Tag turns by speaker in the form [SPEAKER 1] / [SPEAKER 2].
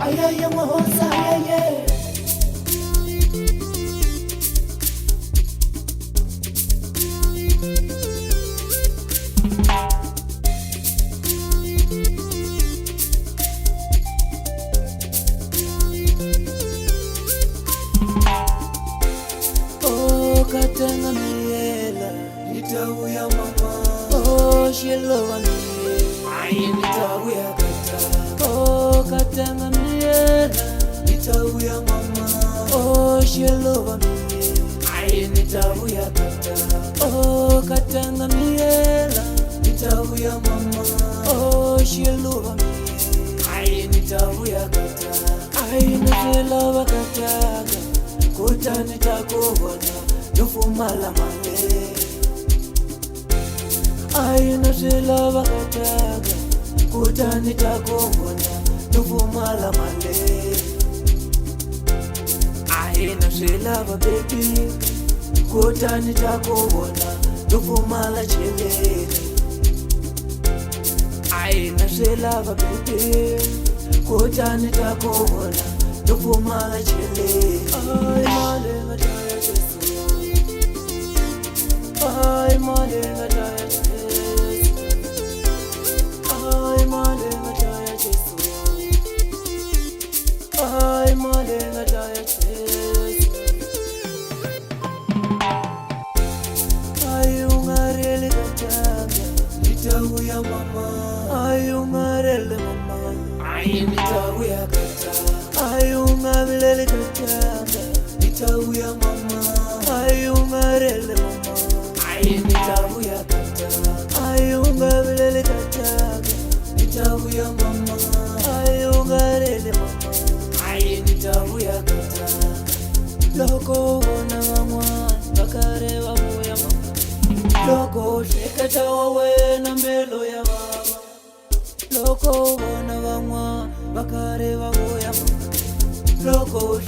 [SPEAKER 1] Ayaye mwahoza ayaye. Oh katanga miela nitauya mama. Oh shilowa miela aye nitauya kata. Oh katanga miela nitauya mama. Oh shilowa miela aye nitauya kata. Oh katanga miela nitauya mama. Oh shilowa miela aye nitauya kata. Aye nitauya kata. Kutani takubona nufumala male. Aina silava kataga. Kutani takubona nufumala male. Aina silava baby. Kutani takubona nufumala chile. Aina silava baby. Kutani takubona nufumala chile. Ay male mataya Jesu. Ay male mataya Jesu. Ay male mataya Jesu. Ay male mataya Jesu. Ay ungarele kataga nitauya mama. Ay ungarele mama. Ay nitauya kataga. Ayunga bilele kataga nitauya mama. Ayunga rele mama. Aye nitauya kataga. Ayunga bilele kataga nitauya mama. Ayunga rele mama. Aye nitauya kataga. Loko wana mama bakare babuya mama. Loko shekata wawe na mbelo ya mama. Loko wana mama bakare babuya mama. Loko